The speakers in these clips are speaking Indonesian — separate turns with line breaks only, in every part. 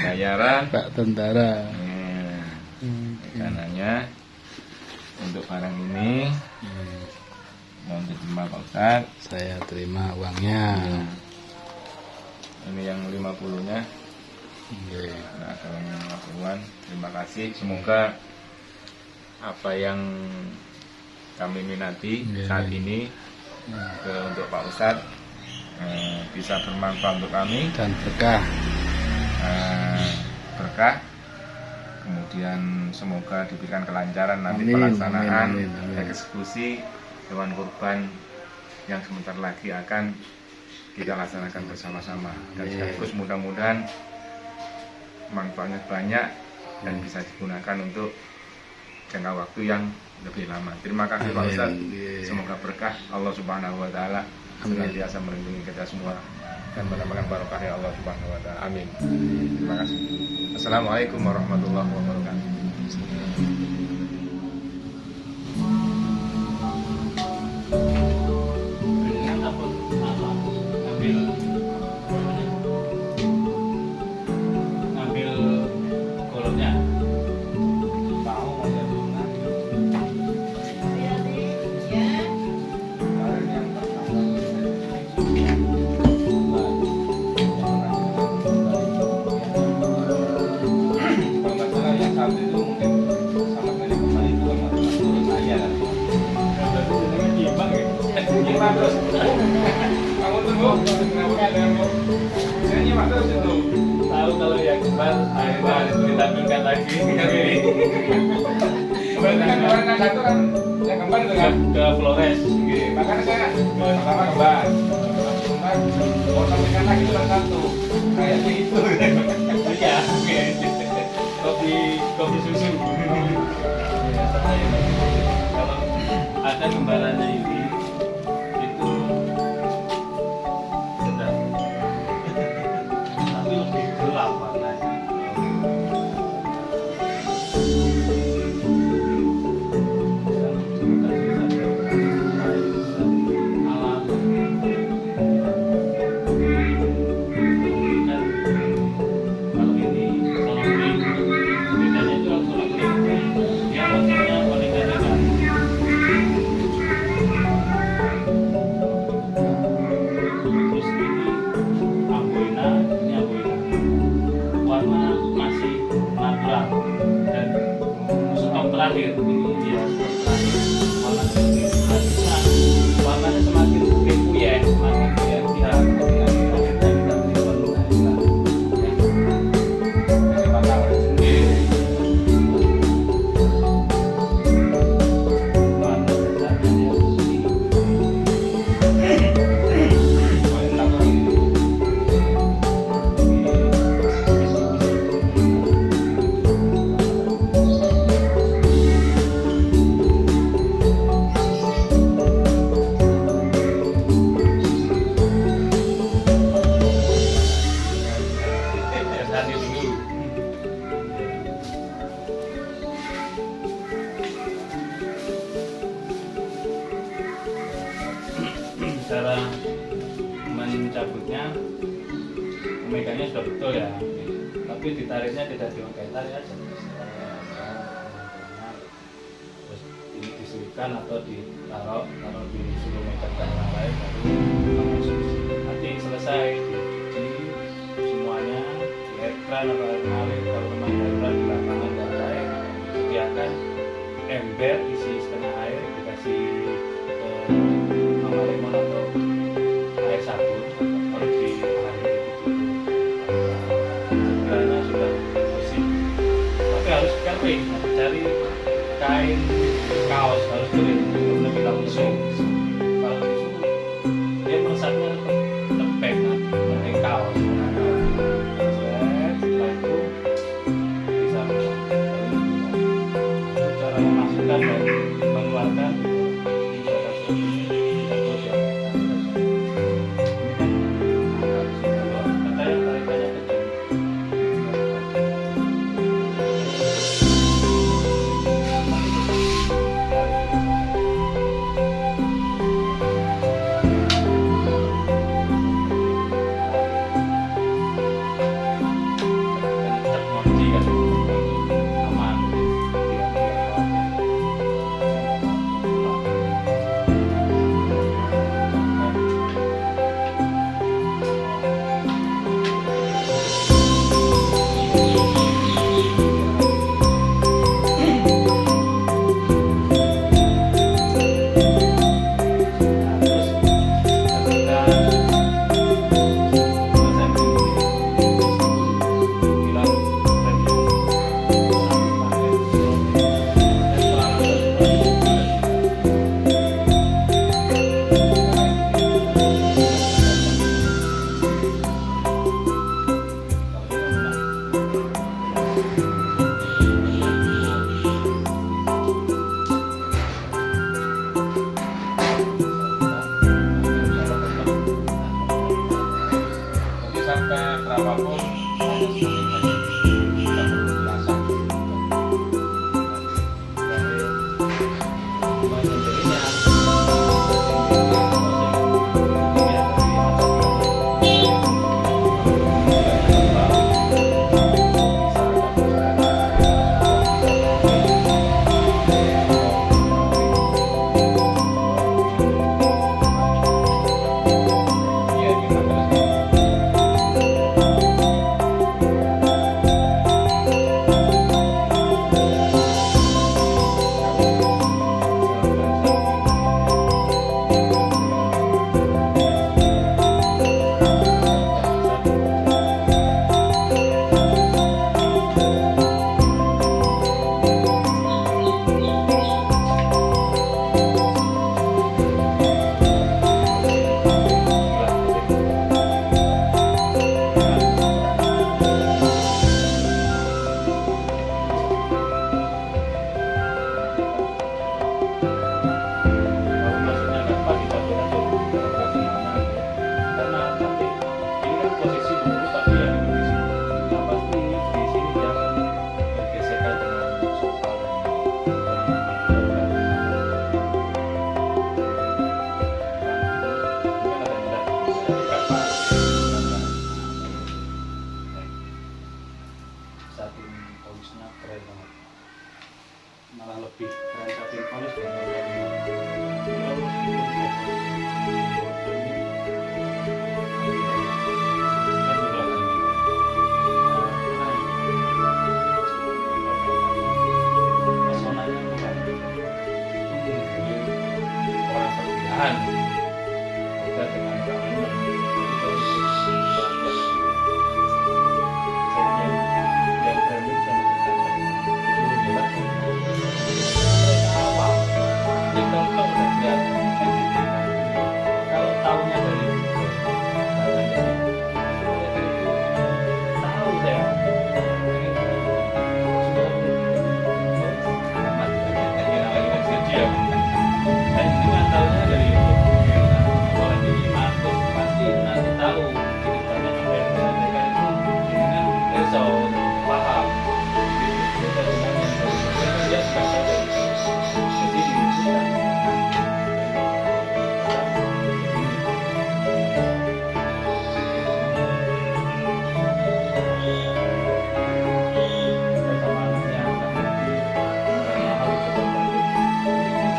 bayaran
Pak Tentara.
rencananya untuk barang ini mohon diterima Pak Ustadz.
Saya terima uangnya.
Ini yang 50-nya. Nah, kalau yang 50-an, terima kasih. Semoga apa yang kami minati saat ini untuk Pak Ustadz bisa bermanfaat untuk kami
Dan berkah.
Berkah. Kemudian semoga diberikan kelancaran nanti
Amin,
pelaksanaan
amin, amin, amin.
eksekusi hewan kurban yang sebentar lagi akan kita laksanakan bersama-sama, dan sekaligus mudah-mudahan manfaatnya banyak dan bisa digunakan untuk jangka waktu yang lebih lama. Terima kasih Pak Ustadz. Semoga berkah Allah Subhanahu wa taala senantiasa melindungi kita semua dan mendapatkan barokah ya Allah Subhanahu wa taala. Amin. Terima kasih. Assalamualaikum warahmatullahi wabarakatuh.
Ngambil goloknya. Tahu mau jadi tahu kalau yang kembali akhirnya harus ditampilkan lagi.
Kemarin kan satu kan yang kemarin itu kan
Ke Flores.
makanya saya pertama kembar mau sampaikan lagi itu kan satu kayaknya itu
Iya, kopi susu. Kalau ada kembarannya ini itu sedang tapi lebih gelap warnanya. Terakhir ini dia warnanya semakin puyeh, semakin puyeh dia cara mencabutnya, memegangnya sudah betul ya, tapi ditariknya tidak dipakai tarik aja. Terus ini diselipkan atau ditaruh di suruh megangkan yang lain, baru nanti selesai dicuci semuanya di air kran atau air mengalir. Kalau memang air kran di lapangan dan lain, sediakan ember isi setengah air, dikasih mama lemon atau air sabun, kalau di air itu sebenarnya sudah bersih, tapi harus kering. Cari kain kaos harus kering, lebih kita tisu. Kalau tisu dia meresapnya lembek, pakai kaos. Setelah itu bisa cara memasukkan dan mengeluarkan. malah lebih terancam polis dan lain-lain. Kita dengan kawan yang berani sama kita disuruh jelas awal ini kalau udah kelihatan kalau tahunya dari tahu saya sudah amat lagi kecil dan ini tahunya dari pasti nanti tahu ceritanya apa yang disampaikan itu dengan besok paham kita dengan yang dia sudah tahu jadi diri kita sama anaknya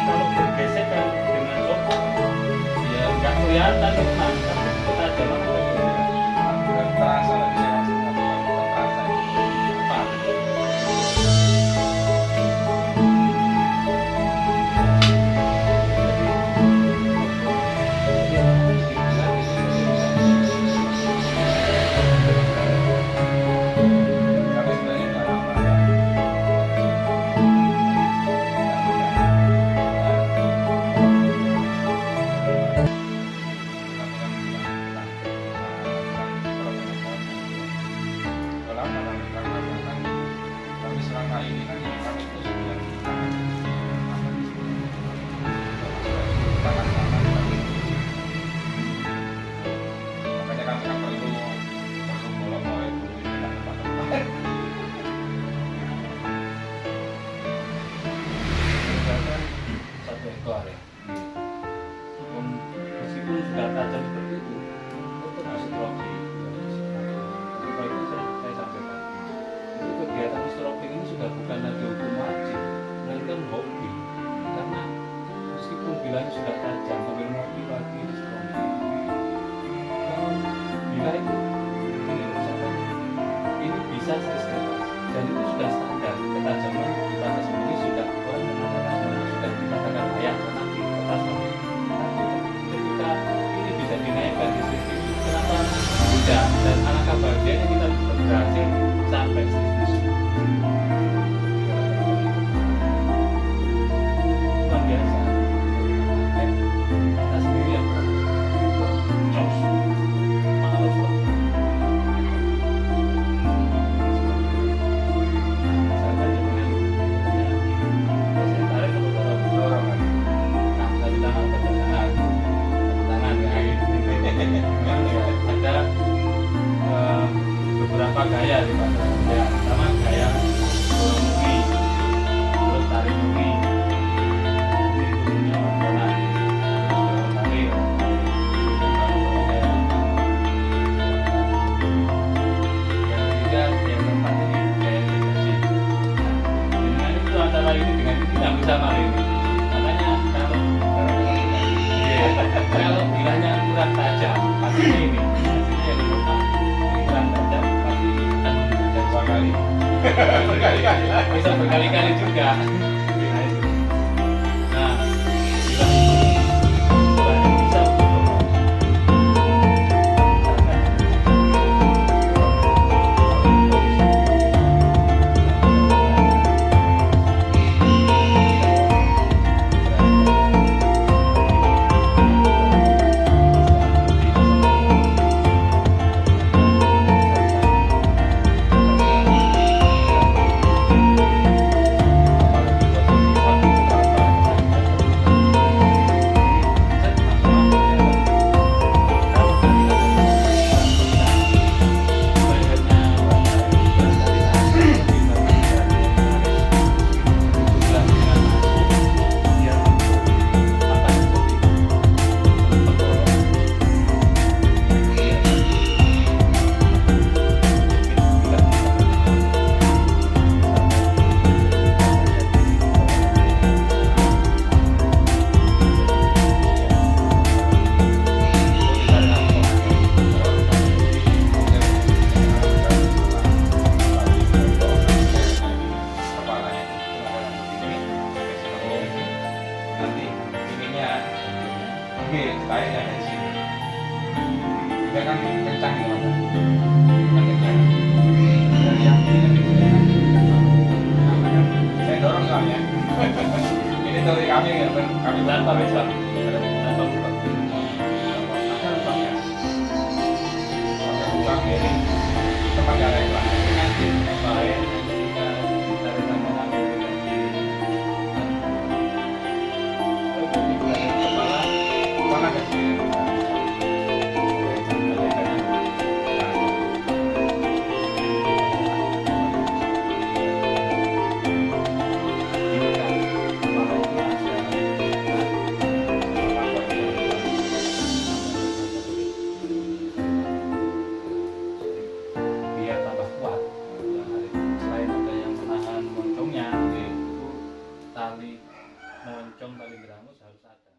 kalau bergesekan dengan sofa ya nggak kelihatan teman kita jalan
Bukan terasa lagi ya, bukan terasa apa? Tapi sebenarnya nggak lama ya. Tapi selama ini kan yang kami itu sudah makanya kami kan perlu mulai dulu di tempat-tempat.
misalkan satu ekor ya meskipun sudah tajam seperti itu tetap masih dropping kalau itu saya sampaikan itu kegiatan stropping ini sudah bukan lagi hukum wajib melainkan hobi karena meskipun bilanya sudah tajam sambil ngopi lagi di stropping kalau bila itu ini misalkan ini bisa stres dan itu sudah standar ketajaman di batas ini sudah orang mengatakan sudah dikatakan layak karena di atas ketika ini bisa dinaikkan di sisi kenapa tidak dan alangkah bahagianya kita berhasil sampai sisi luar biasa kita sendiri yang jos malas lah misalkan dengan saya tarik ke beberapa dari tangan ke tangan ada beberapa gaya di pasar ya pertama gaya dorong mumi terus tarik mumi ini turunnya warna terus tarik yang ketiga yang keempat ini gaya deteksi dengan itu antara ini dengan ini tidak bisa malah ini makanya kalau bilanya kurang tajam pasti ini hasilnya yang dilepas ini kurang tajam pasti akan menjadi dua kali bisa berkali-kali juga nah bila yang bisa
B, tarik nggak dari sini. Dia kan kencang nih mas. Kan kencang. Dari yang ini kan saya dorong soalnya. Ini dari kami ya, kami
tanpa besar tanpa buka
ada lubangnya. Ada lubang ini tempat darah itu lah.
baik kita dari tangan kepala
Kepala ke sini.
biar tambah kuat. Selain ada yang menahan moncongnya, itu tali moncong tali geramus harus ada.